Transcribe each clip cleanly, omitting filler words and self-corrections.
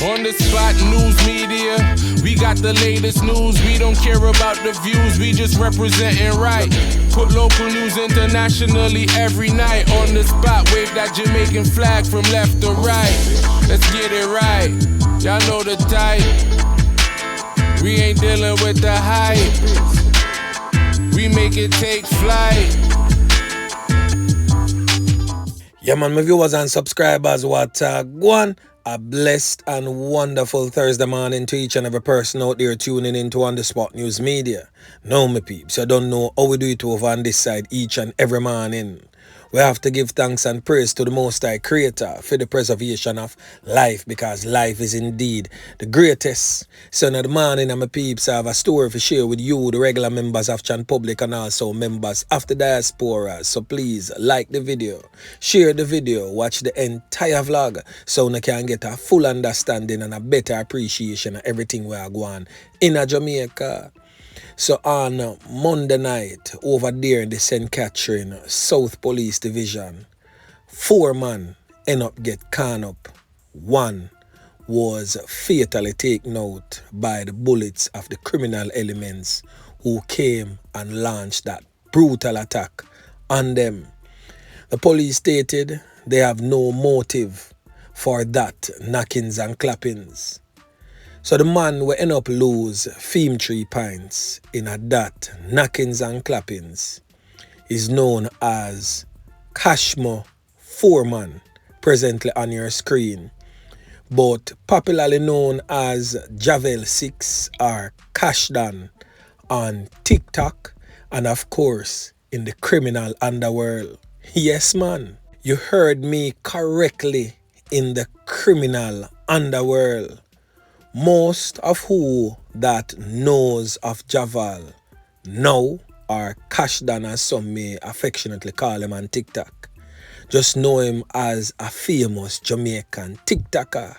On the spot news media, we got the latest news. We don't care about the views, we just representing right. Put local news internationally every night. On the spot, wave that Jamaican flag from left to right. Let's get it right, y'all know the type. We ain't dealing with the hype, we make it take flight. Yeah man, my viewers and subscribers, what go on? A blessed and wonderful Thursday morning to each and every person out there tuning in to On The Spot News Media. Now my peeps, you don't know how we do it over on this side each and every morning. We have to give thanks and praise to the Most High Creator for the preservation of life, because life is indeed the greatest. So in the morning, my peeps, I have a story to share with you, the regular members of Chan Public and also members of the diaspora. So please like the video, share the video, watch the entire vlog so you can get a full understanding and a better appreciation of everything we are going in Jamaica. So on Monday night, over there in the St. Catherine South Police Division, 4 men end up get caught up. 1 was fatally taken out by the bullets of the criminal elements who came and launched that brutal attack on them. The police stated they have no motive for that knockings and clappings. So the man will end up lose 3 pints in a that knockings and clappings is known as Kashmo Foreman, presently on your screen, but popularly known as Javel6 or KashDon on TikTok and of course in the criminal underworld. Yes man, you heard me correctly, in the criminal underworld. Most of who that knows of Javel now, or KashDon as some may affectionately call him on TikTok, just know him as a famous Jamaican TikToker,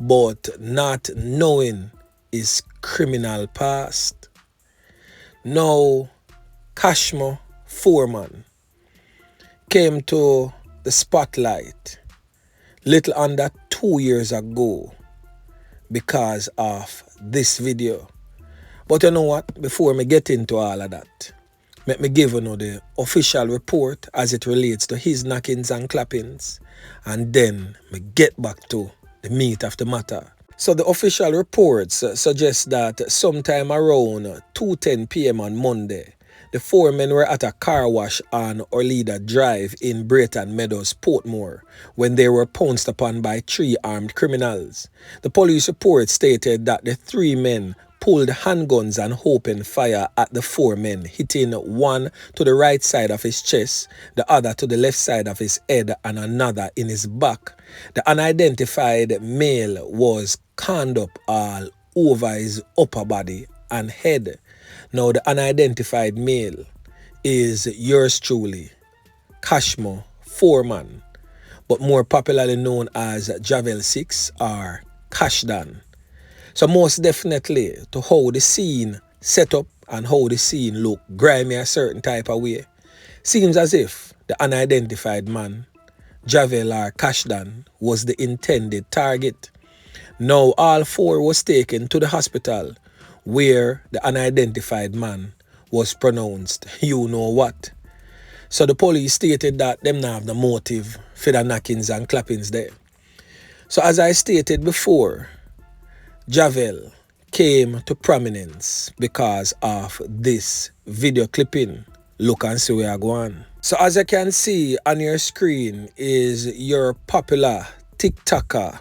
but not knowing his criminal past. Now, Kashmo Foreman came to the spotlight little under 2 years ago because of this video. But you know what? Before me get into all of that, let me give you the official report as it relates to his knockings and clappings, and then me get back to the meat of the matter. So the official reports suggest that sometime around 2:10 p.m. on Monday, the 4 men were at a car wash on Orlida Drive in Brayton Meadows, Portmore, when they were pounced upon by 3 armed criminals. The police report stated that the 3 men pulled handguns and opened fire at the 4 men, hitting one to the right side of his chest, the other to the left side of his head, and another in his back. The unidentified male was conned up all over his upper body and head. Now, the unidentified male is yours truly, Kashmo Foreman, but more popularly known as Javel6 or KashDon. So most definitely, to how the scene set up and how the scene look grimy a certain type of way, seems as if the unidentified man, Javel or KashDon, was the intended target. Now all 4 was taken to the hospital, where the unidentified man was pronounced you know what. So the police stated that them not have the motive for the knockings and clappings there. So as I stated before, Javel came to prominence because of this video clipping. Look and see where I go on. So as you can see on your screen is your popular TikToker,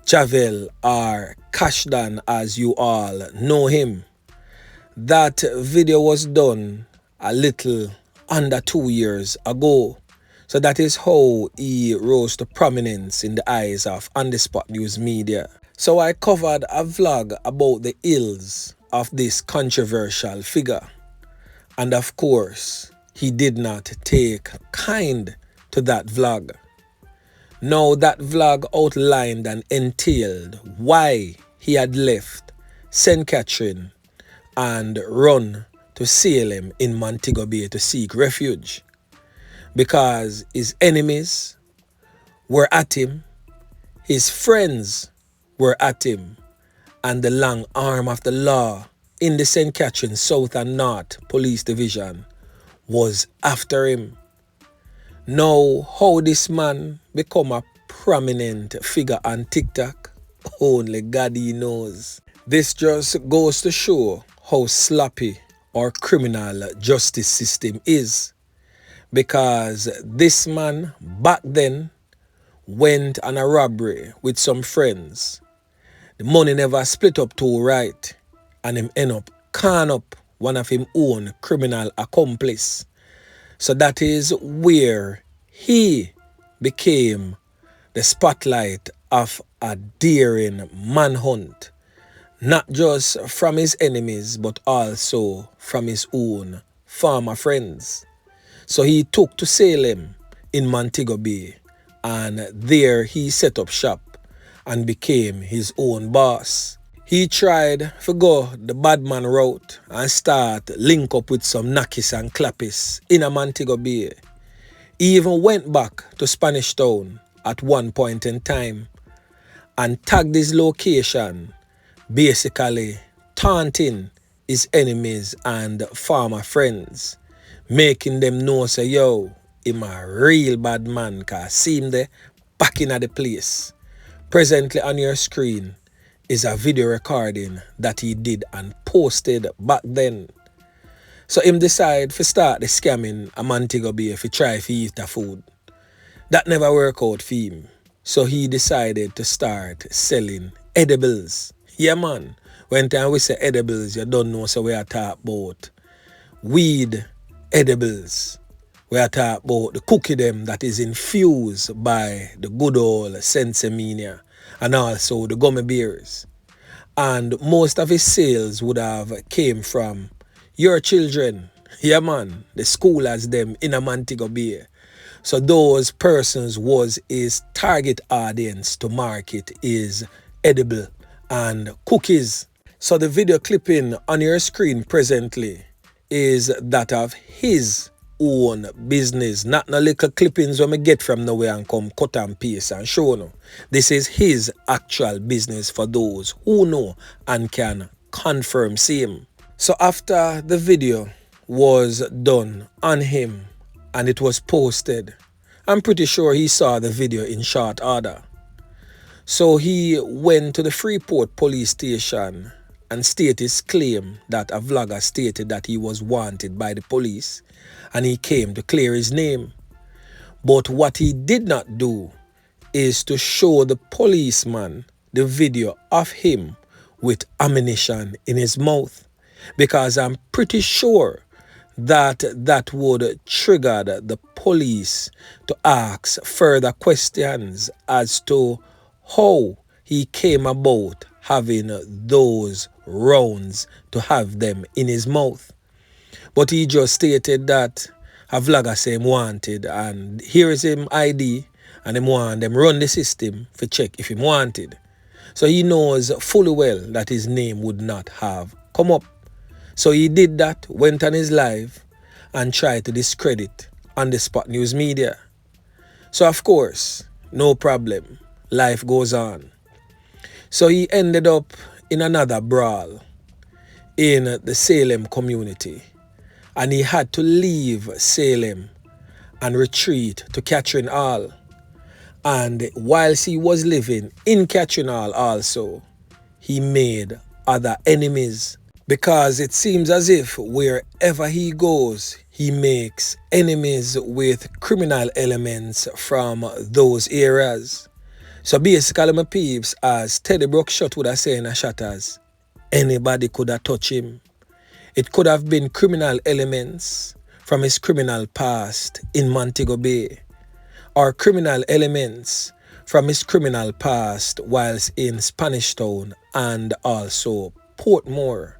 Javel or KashDon as you all know him. That video was done a little under 2 years ago. So that is how he rose to prominence in the eyes of On The Spot News Media. So I covered a vlog about the ills of this controversial figure. And of course, he did not take kind to that vlog. Now that vlog outlined and entailed why he had left St. Catherine and run to Salem in Montego Bay to seek refuge, because his enemies were at him, his friends were at him, and the long arm of the law in the St. Catherine South and North Police Division was after him. Now, how this man become a prominent figure on TikTok, only God knows. This just goes to show how sloppy our criminal justice system is. Because this man back then went on a robbery with some friends. The money never split up too right, and him end up con up one of him own criminal accomplice. So that is where he became the spotlight of a daring manhunt, not just from his enemies, but also from his own farmer friends. So he took to Salem in Montego Bay, and there he set up shop and became his own boss. He tried to go the badman route and start link up with some Nakis and Clappis in a Montego Bay. He even went back to Spanish Town at one point in time and tagged his location, basically taunting his enemies and farmer friends, making them know say, yo, him a real bad man, cause see him there back in at the place. Presently on your screen is a video recording that he did and posted back then. So him decide to start the scamming a Montego Bay if he try to eat the food. That never work out for him. So he decided to start selling edibles. Yeah man, when time we say edibles, you don't know so we are talking about weed edibles. We are talking about the cookie them that is infused by the good old sensemania and also the gummy bears. And most of his sales would have came from your children. Yeah man, the schoolers them in a Montego Bay. So those persons was his target audience to market is edible and cookies. So the video clipping on your screen presently is that of his own business, not no little clippings when we get from nowhere and come cut and paste and show no. This is his actual business for those who know and can confirm same. So after the video was done on him and it was posted, I'm pretty sure he saw the video in short order. So he went to the Freeport police station and stated his claim that a vlogger stated that he was wanted by the police and he came to clear his name. But what he did not do is to show the policeman the video of him with ammunition in his mouth, because I'm pretty sure that that would trigger the police to ask further questions as to how he came about having those rounds to have them in his mouth. But he just stated that a vlogger say him wanted and here is him ID and him want them run the system for check if him wanted. So he knows fully well that his name would not have come up. So he did that, went on his live and tried to discredit on the Spot News Media. So of course, no problem, life goes on. So he ended up in another brawl in the Salem community, and he had to leave Salem and retreat to Catherine Hall. And whilst he was living in Catherine Hall also, he made other enemies, because it seems as if wherever he goes, he makes enemies with criminal elements from those areas. So basically, my peeps, as Teddy Brookshot would have said in a shatters, anybody could have touched him. It could have been criminal elements from his criminal past in Montego Bay, or criminal elements from his criminal past whilst in Spanish Town and also Portmore.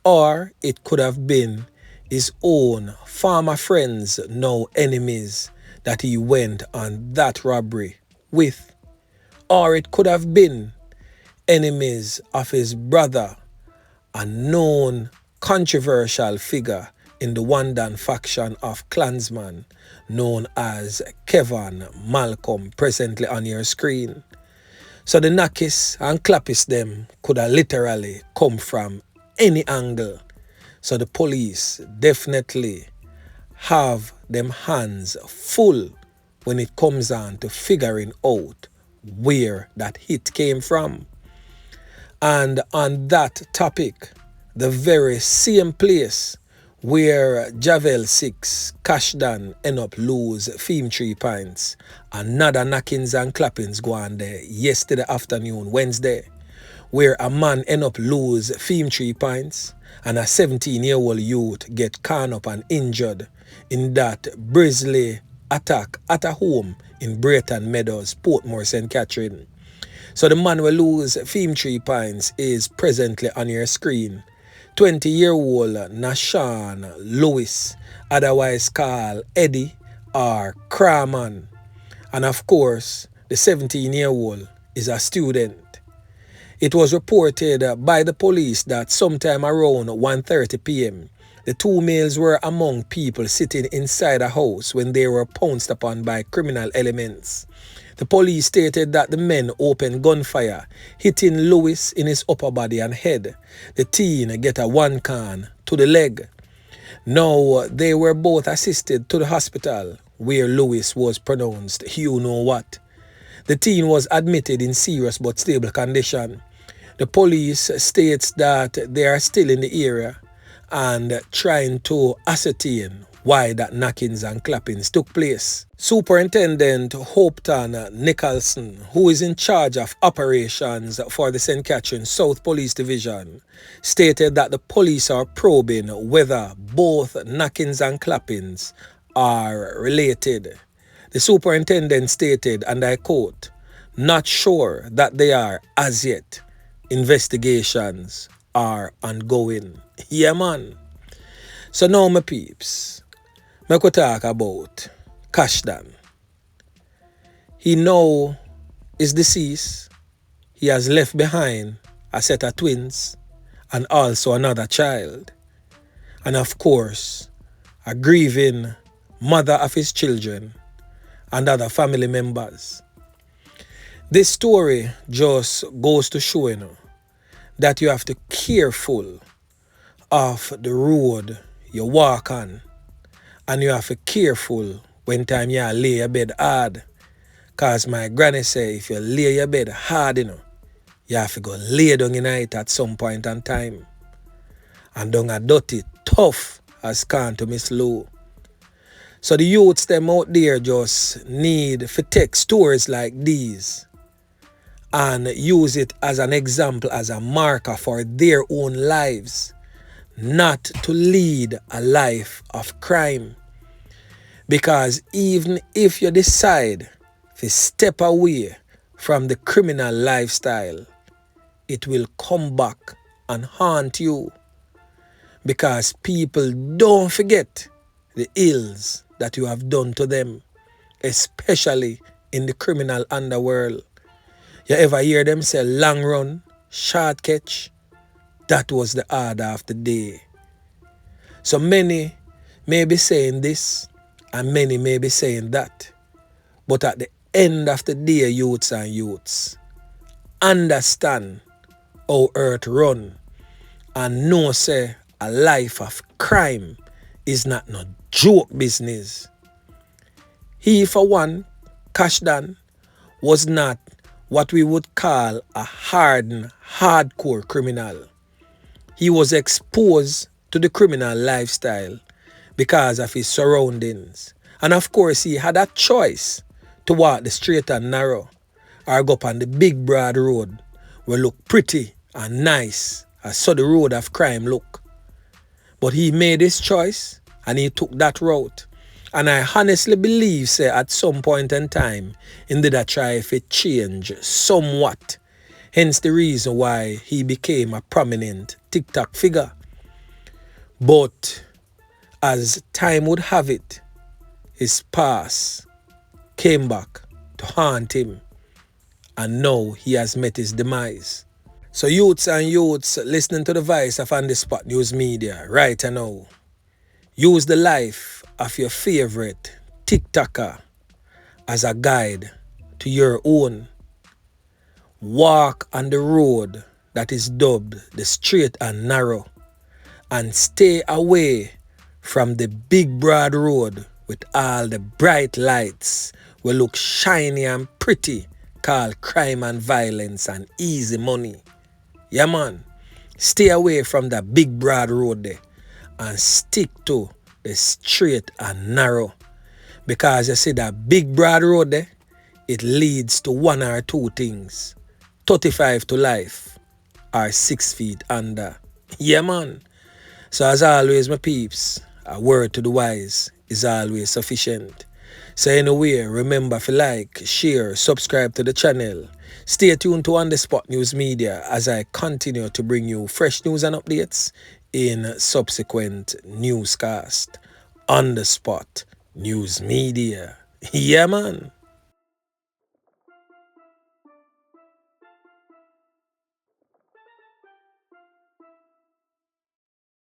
Or it could have been his own farmer friends, now enemies, that he went on that robbery with. Or it could have been enemies of his brother, a known controversial figure in the Wandan faction of Klansman, known as Kevin Malcolm, presently on your screen. So the knockis and clappis them could have literally come from any angle. So the police definitely have them hands full when it comes on to figuring out where that hit came from. And on that topic, the very same place where Javel6, KashDon end up lose 3 points, another knockings and clappings go on there yesterday afternoon, Wednesday, where a man end up lose 3 points and a 17-year-old youth get caught up and injured in that Brisley attack at a home in Brayton Meadows, Portmore, St. Catherine. So the man will lose 3 points is presently on your screen. 20-year-old Nashawn Lewis, otherwise called Eddie or Kraman. And of course, the 17-year-old is a student. It was reported by the police that sometime around 1:30 p.m., the 2 males were among people sitting inside a house when they were pounced upon by criminal elements. The police stated that the men opened gunfire, hitting Lewis in his upper body and head. The teen get a 1 can to the leg. Now, they were both assisted to the hospital where Lewis was pronounced you know what. The teen was admitted in serious but stable condition. The police states that they are still in the area and trying to ascertain why that knockings and clappings took place. Superintendent Hopeton Nicholson, who is in charge of operations for the St. Catherine South Police Division, stated that the police are probing whether both knockings and clappings are related. The superintendent stated, and I quote, "Not sure that they are as yet. Investigations are ongoing." Yeah, man. So now, my peeps, I could talk about KashDon. He now is deceased. He has left behind a set of twins and also another child. And of course, a grieving mother of his children and other family members. This story just goes to show that you have to be careful of the road you walk on, and you have to be careful when time you lay your bed hard. Cause my granny say if you lay your bed hard, you have to go lay down in it at some point in time. And don't a dirty tough as can't to miss low. So the youths them out there just need to take stories like these and use it as an example, as a marker for their own lives, not to lead a life of crime. Because even if you decide to step away from the criminal lifestyle, it will come back and haunt you. Because people don't forget the ills that you have done to them, especially in the criminal underworld. You ever hear them say long run, short catch? That was the order of the day. So many may be saying this and many may be saying that. But at the end of the day, youths and youths, understand how earth run and know say a life of crime is not no joke business. He, for one, KashDon, was not what we would call a hardened, hardcore criminal. He was exposed to the criminal lifestyle because of his surroundings. And of course, he had a choice to walk the straight and narrow or go up on the big broad road where look pretty and nice as so the road of crime look. But he made his choice and he took that route. And I honestly believe, say, at some point in time, he did a try to change somewhat. Hence the reason why he became a prominent TikTok figure. But as time would have it, his past came back to haunt him. And now he has met his demise. So youths and youths listening to the voice of On The Spot News Media right now, use the life of your favorite TikToker as a guide to your own. walk on the road that is dubbed the straight and narrow, and stay away from the big broad road with all the bright lights will look shiny and pretty, called crime and violence and easy money. Yeah man, stay away from the big broad road there and stick to the straight and narrow. Because you see that big broad road there, it leads to one or two things. 35 to life or 6 feet under. Yeah man. So as always my peeps, a word to the wise is always sufficient. So anyway, remember to like, share, subscribe to the channel. Stay tuned to On The Spot News Media as I continue to bring you fresh news and updates in subsequent newscast. On The Spot News Media. Yeah man.